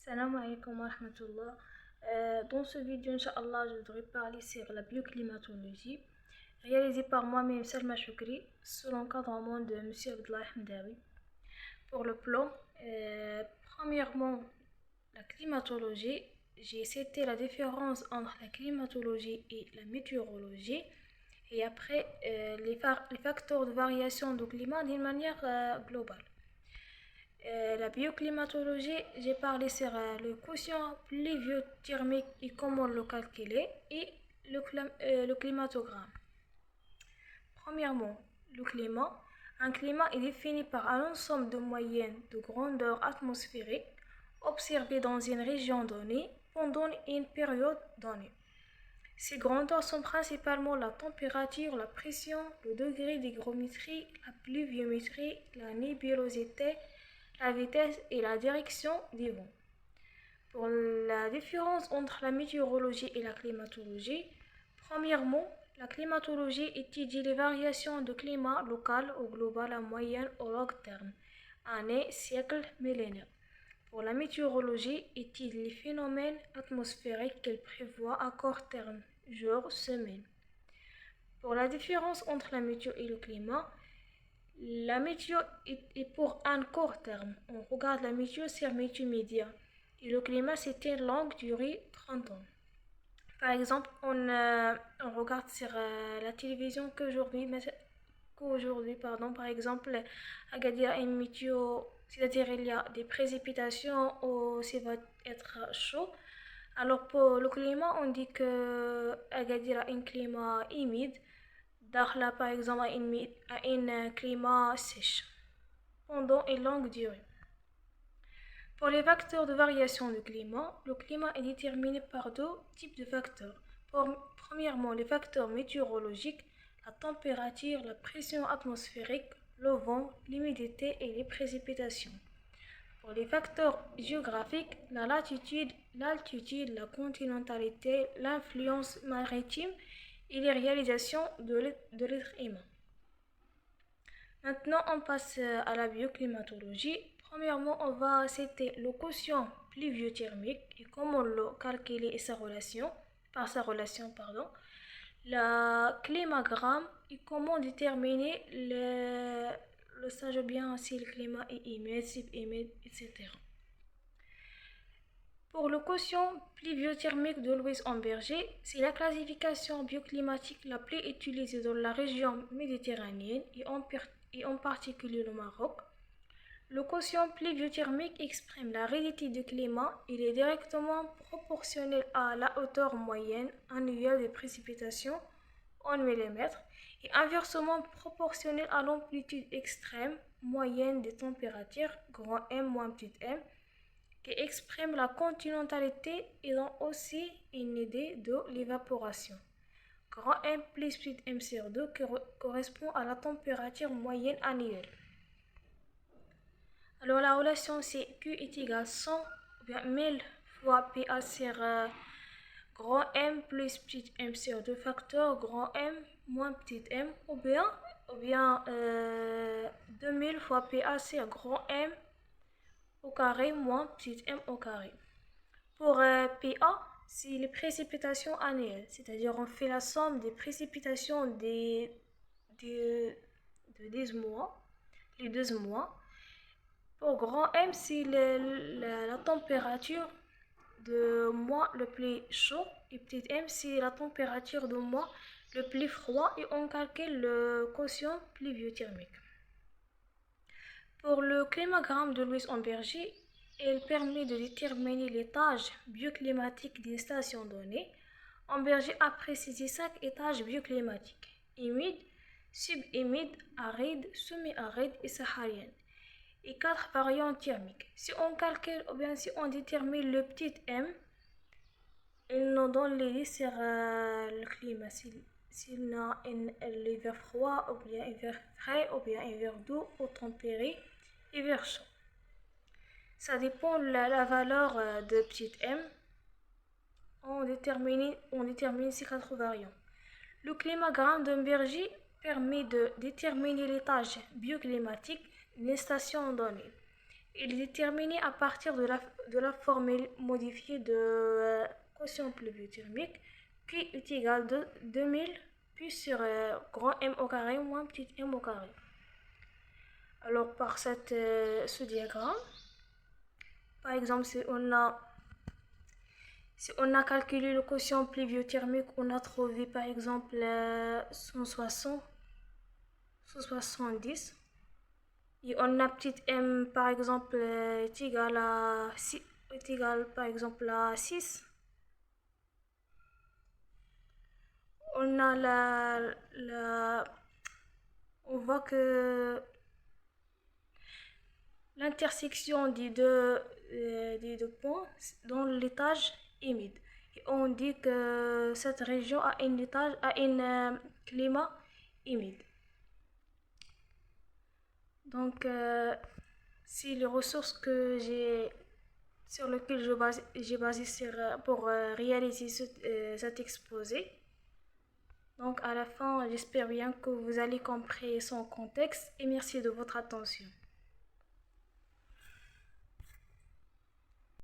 Salam alaikum wa rahmatullah. Dans ce vidéo, Inch'Allah, je voudrais parler sur la bioclimatologie réalisée par moi-même Salma Choukri sous l'encadrement de M. Abdullah Hamdawi. Pour le plan, premièrement, la climatologie, j'ai cité la différence entre la climatologie et la météorologie et après les facteurs de variation du climat d'une manière globale. La bioclimatologie, j'ai parlé sur le quotient pluviothermique et comment le calculer et le climatogramme. Premièrement, le climat. Un climat est défini par un ensemble de moyennes de grandeur atmosphérique observées dans une région donnée pendant une période donnée. Ces grandeurs sont principalement la température, la pression, le degré d'hygrométrie, la pluviométrie, la nébulosité, la vitesse et la direction des vents. Pour la différence entre la météorologie et la climatologie, premièrement, la climatologie étudie les variations de climat local ou global à moyen ou long terme, années, siècles, millénaires. Pour la météorologie, étudie les phénomènes atmosphériques qu'elle prévoit à court terme, jours, semaines. Pour la différence entre la météo et le climat, la météo est pour un court terme. On regarde la météo sur météo média. Et le climat, c'est une longue durée, 30 ans. Par exemple, on regarde sur la télévision qu'aujourd'hui, par exemple, Agadir une météo, c'est-à-dire il y a des précipitations ou ça va être chaud. Alors pour le climat, on dit que Agadir a un climat humide. Dakhla, par exemple, a un climat sèche pendant une longue durée. Pour les facteurs de variation du climat, le climat est déterminé par deux types de facteurs. Premièrement, les facteurs météorologiques, la température, la pression atmosphérique, le vent, l'humidité et les précipitations. Pour les facteurs géographiques, la latitude, l'altitude, la continentalité, l'influence maritime et les réalisations de l'être humain. Maintenant, on passe à la bioclimatologie. Premièrement, on va citer le quotient pluviothermique et comment le calculer et par sa relation, le climagramme et comment déterminer le stage bien si le climat est humide, subhumide, etc. Pour le quotient pluviothermique de Louis-Amberger, c'est la classification bioclimatique la plus utilisée dans la région méditerranéenne et en particulier le Maroc. Le quotient pluviothermique exprime la réalité du climat. Il est directement proportionnel à la hauteur moyenne annuelle des précipitations en millimètres et inversement proportionnel à l'amplitude extrême moyenne des températures, grand M moins petit m, qui exprime la continentalité et donne aussi une idée de l'évaporation. Grand M plus petit m sur 2 correspond à la température moyenne annuelle. Alors la relation c'est Q est égal à 100 ou bien 1000 fois PA sur grand M plus petit m sur 2 facteur grand M moins petit m ou bien 2000 fois PA sur grand M au carré moins petit m au carré. Pour PA, c'est les précipitations annuelles, c'est-à-dire on fait la somme des précipitations de 10 mois, les 12 mois. Pour grand M, c'est la température de mois le plus chaud et petit m, c'est la température de mois le plus froid et on calcule le quotient pluviothermique. Pour le climagramme de Louis-Amberger, il permet de déterminer l'étage bioclimatique d'une station donnée. Amberger a précisé 5 étages bioclimatiques: humide, subhumide, aride, semi-aride et saharienne, et 4 variantes thermiques. Si on calcule ou bien si on détermine le petit m, il nous donne l'idée sur le climat. S'il a un hiver froid, ou bien hiver frais, ou bien hiver doux ou tempéré, hiver chaud. Ça dépend de la valeur de petit m. On détermine ces 4 variants. Le climagramme d'Amberger permet de déterminer l'étage bioclimatique d'une station donnée. Il est déterminé à partir de la formule modifiée de quotient pluviothermique, qui est égal de 2000 pi sur grand M au carré moins petit m au carré. Alors par ce diagramme, par exemple, si on a calculé le quotient pluviothermique, on a trouvé par exemple 160, 170. Et on a petit m par exemple est égal à 6, est égal par exemple à 6. On a on voit que l'intersection des deux points dans l'étage humide. Et on dit que cette région a un climat humide. Donc, si les ressources sur lesquelles j'ai basé pour réaliser cet exposé. Donc, à la fin, j'espère bien que vous allez comprendre son contexte et merci de votre attention.